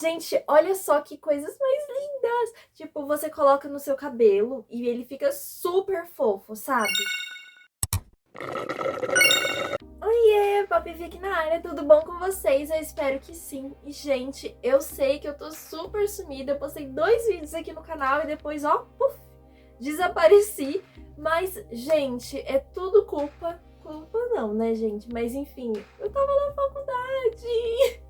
Gente, olha só que coisas mais lindas! Tipo, você coloca no seu cabelo e ele fica super fofo, sabe? Oiê, Papi Vic na área, tudo bom com vocês? Eu espero que sim. E, gente, eu sei que eu tô super sumida, eu postei 2 vídeos aqui no canal e depois, ó, puf, desapareci. Mas, gente, é tudo culpa não, né, gente? Mas, enfim, eu tava na faculdade.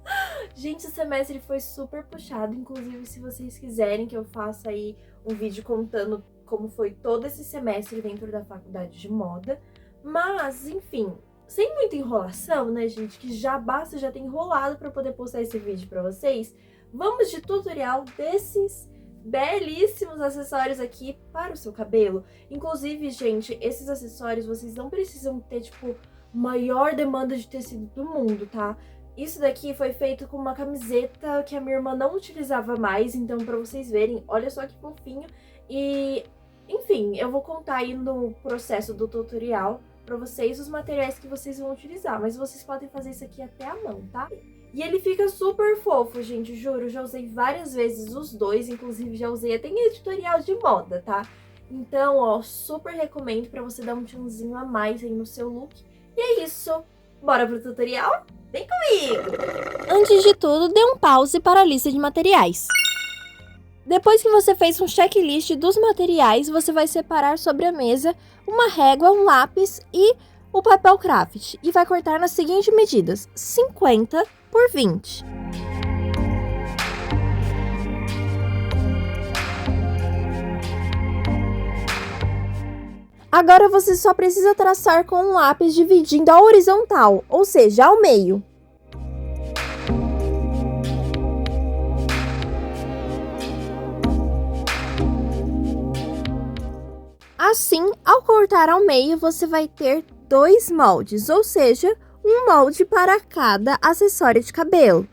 Gente, o semestre foi super puxado, inclusive se vocês quiserem que eu faça aí um vídeo contando como foi todo esse semestre dentro da faculdade de moda. Mas, enfim, sem muita enrolação, né, gente, que já basta, já ter enrolado para poder postar esse vídeo para vocês, vamos de tutorial desses belíssimos acessórios aqui para o seu cabelo. Inclusive, gente, esses acessórios vocês não precisam ter, tipo, maior demanda de tecido do mundo, tá? Isso daqui foi feito com uma camiseta que a minha irmã não utilizava mais, então pra vocês verem, olha só que fofinho. E, enfim, eu vou contar aí no processo do tutorial pra vocês os materiais que vocês vão utilizar, mas vocês podem fazer isso aqui até à mão, tá? E ele fica super fofo, gente, juro, já usei várias vezes os dois, inclusive já usei até em editorial de moda, tá? Então, ó, super recomendo pra você dar um tchanzinho a mais aí no seu look. E é isso, bora pro tutorial? Vem comigo! Antes de tudo, dê um pause para a lista de materiais. Depois que você fez um checklist dos materiais, você vai separar sobre a mesa uma régua, um lápis e o papel craft e vai cortar nas seguintes medidas: 50 por 20. Agora você só precisa traçar com um lápis dividindo a horizontal, ou seja, ao meio. Assim, ao cortar ao meio, você vai ter 2 moldes, ou seja, um molde para cada acessório de cabelo.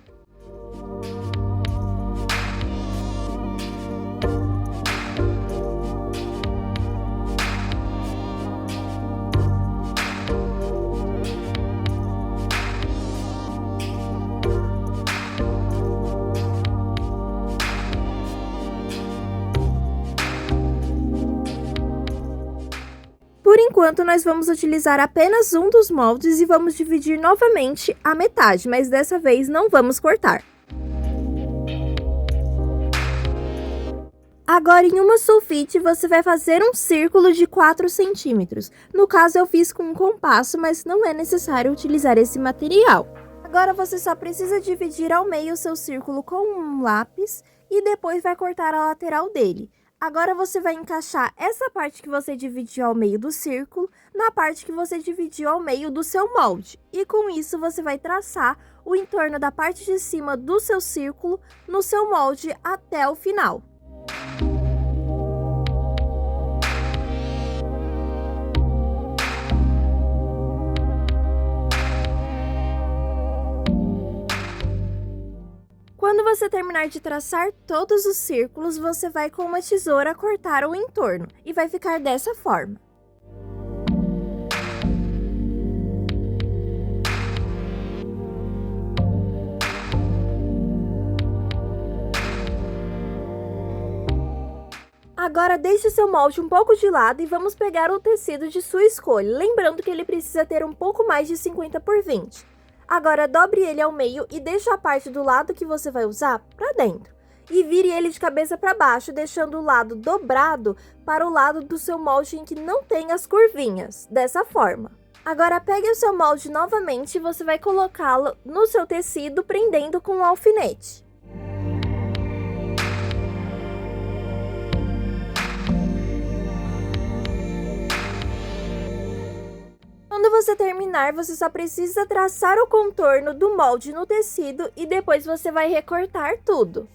Por enquanto, nós vamos utilizar apenas um dos moldes e vamos dividir novamente a metade, mas dessa vez não vamos cortar. Agora, em uma sulfite, você vai fazer um círculo de 4 centímetros. No caso, eu fiz com um compasso, mas não é necessário utilizar esse material. Agora, você só precisa dividir ao meio o seu círculo com um lápis e depois vai cortar a lateral dele. Agora você vai encaixar essa parte que você dividiu ao meio do círculo na parte que você dividiu ao meio do seu molde. E com isso você vai traçar o entorno da parte de cima do seu círculo no seu molde até o final. Quando você terminar de traçar todos os círculos, você vai com uma tesoura cortar o entorno e vai ficar dessa forma. Agora deixe seu molde um pouco de lado e vamos pegar o tecido de sua escolha, lembrando que ele precisa ter um pouco mais de 50 por 20. Agora dobre ele ao meio e deixe a parte do lado que você vai usar para dentro. E vire ele de cabeça para baixo, deixando o lado dobrado para o lado do seu molde em que não tem as curvinhas, dessa forma. Agora pegue o seu molde novamente e você vai colocá-lo no seu tecido prendendo com um alfinete. Quando você terminar, você só precisa traçar o contorno do molde no tecido e depois você vai recortar tudo.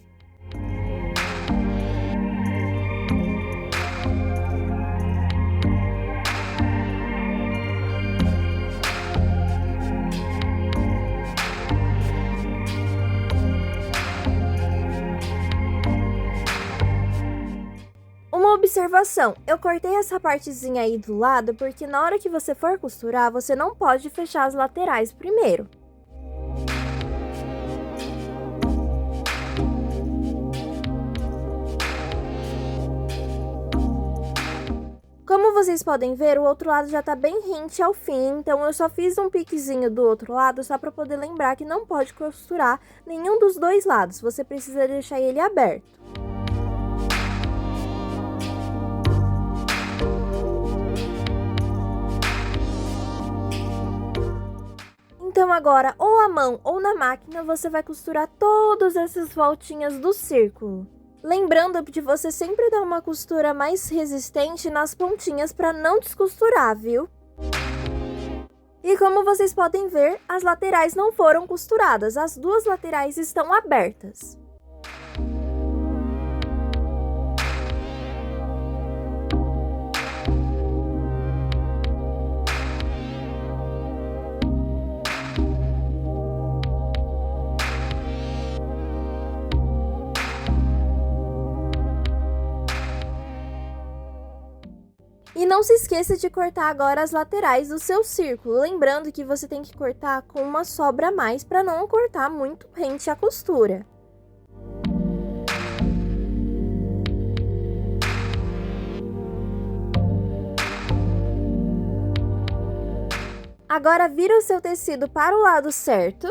Uma observação, eu cortei essa partezinha aí do lado porque na hora que você for costurar, você não pode fechar as laterais primeiro. vocês podem ver, o outro lado já tá bem rente ao fim, então eu só fiz um piquezinho do outro lado só para poder lembrar que não pode costurar nenhum dos dois lados, você precisa deixar ele aberto. Então agora, ou à mão ou na máquina, você vai costurar todas essas voltinhas do círculo. Lembrando de você sempre dar uma costura mais resistente nas pontinhas para não descosturar, viu? E como vocês podem ver, as laterais não foram costuradas, as duas laterais estão abertas. E não se esqueça de cortar agora as laterais do seu círculo, lembrando que você tem que cortar com uma sobra a mais para não cortar muito rente à costura. Agora vira o seu tecido para o lado certo.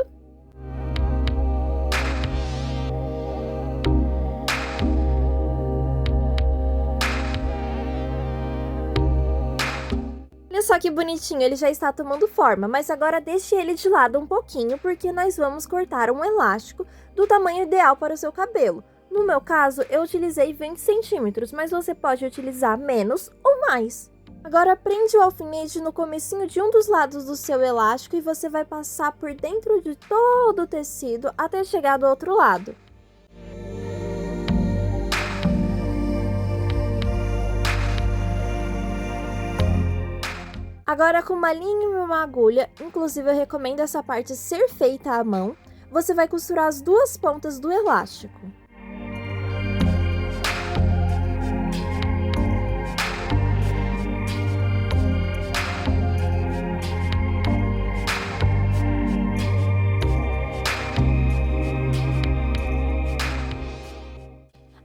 Olha só que bonitinho, ele já está tomando forma, mas agora deixe ele de lado um pouquinho, porque nós vamos cortar um elástico do tamanho ideal para o seu cabelo. No meu caso, eu utilizei 20 centímetros, mas você pode utilizar menos ou mais. Agora prende o alfinete no comecinho de um dos lados do seu elástico e você vai passar por dentro de todo o tecido até chegar do outro lado. Agora com uma linha e uma agulha, inclusive eu recomendo essa parte ser feita à mão, você vai costurar as duas pontas do elástico.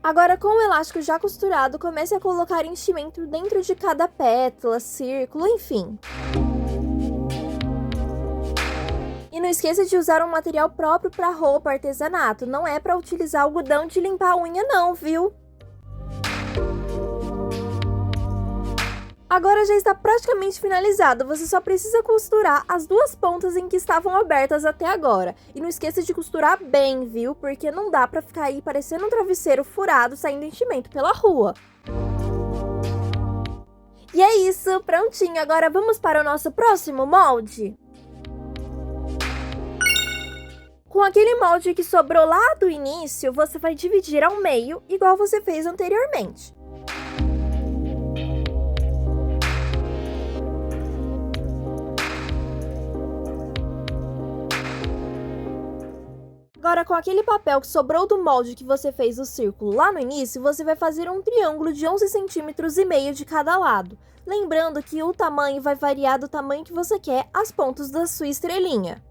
Agora, com o elástico já costurado, comece a colocar enchimento dentro de cada pétala, círculo, enfim. E não esqueça de usar um material próprio para roupa, artesanato, não é para utilizar algodão de limpar a unha não, viu? Agora já está praticamente finalizado, você só precisa costurar as duas pontas em que estavam abertas até agora. E não esqueça de costurar bem, viu? Porque não dá pra ficar aí parecendo um travesseiro furado saindo enchimento pela rua. E é isso, prontinho. Agora vamos para o nosso próximo molde? Com aquele molde que sobrou lá do início, você vai dividir ao meio, igual você fez anteriormente. Agora, com aquele papel que sobrou do molde que você fez o círculo lá no início, você vai fazer um triângulo de 11,5 centímetros de cada lado. Lembrando que o tamanho vai variar do tamanho que você quer as pontas da sua estrelinha.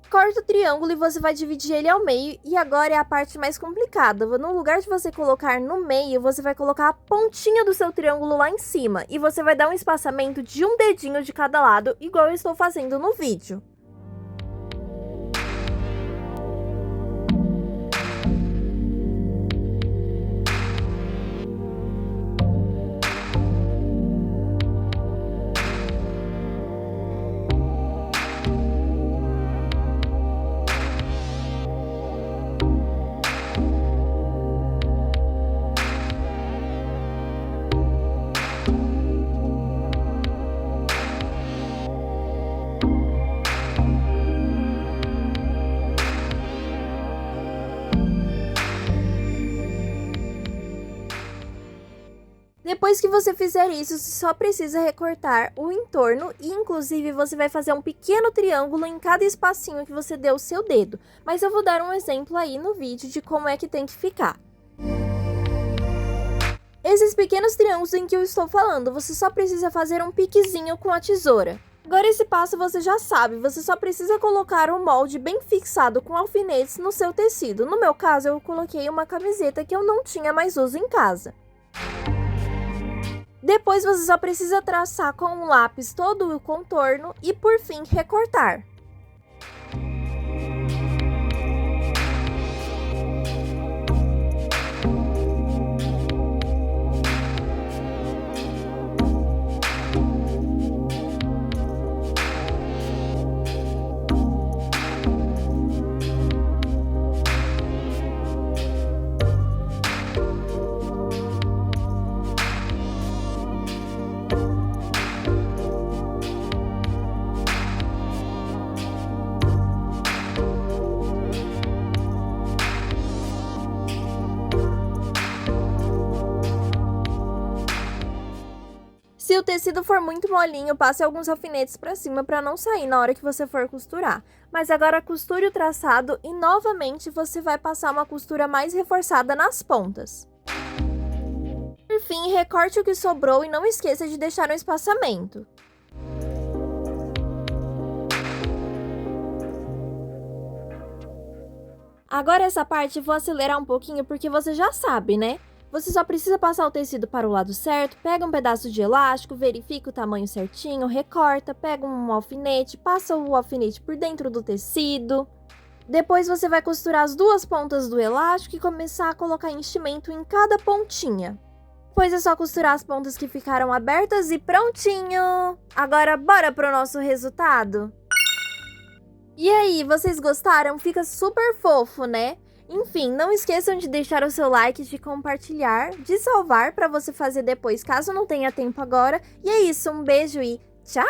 Corta o triângulo e você vai dividir ele ao meio, e agora é a parte mais complicada. No lugar de você colocar no meio, você vai colocar a pontinha do seu triângulo lá em cima, e você vai dar um espaçamento de um dedinho de cada lado, igual eu estou fazendo no vídeo. Depois que você fizer isso, você só precisa recortar o entorno e, inclusive, você vai fazer um pequeno triângulo em cada espacinho que você deu o seu dedo. Mas eu vou dar um exemplo aí no vídeo de como é que tem que ficar. Esses pequenos triângulos em que eu estou falando, você só precisa fazer um piquezinho com a tesoura. Agora esse passo você já sabe, você só precisa colocar o molde bem fixado com alfinetes no seu tecido. No meu caso, eu coloquei uma camiseta que eu não tinha mais uso em casa. Depois você só precisa traçar com um lápis todo o contorno e, por fim, recortar. Se o tecido for muito molinho, passe alguns alfinetes para cima para não sair na hora que você for costurar. Mas agora costure o traçado e novamente você vai passar uma costura mais reforçada nas pontas. Por fim, recorte o que sobrou e não esqueça de deixar um espaçamento. Agora essa parte eu vou acelerar um pouquinho porque você já sabe, né? Você só precisa passar o tecido para o lado certo, pega um pedaço de elástico, verifica o tamanho certinho, recorta, pega um alfinete, passa o alfinete por dentro do tecido. Depois você vai costurar as duas pontas do elástico e começar a colocar enchimento em cada pontinha. Depois é só costurar as pontas que ficaram abertas e prontinho! Agora bora pro nosso resultado? E aí, vocês gostaram? Fica super fofo, né? Enfim, não esqueçam de deixar o seu like, de compartilhar, de salvar para você fazer depois, caso não tenha tempo agora. E é isso, um beijo e tchau!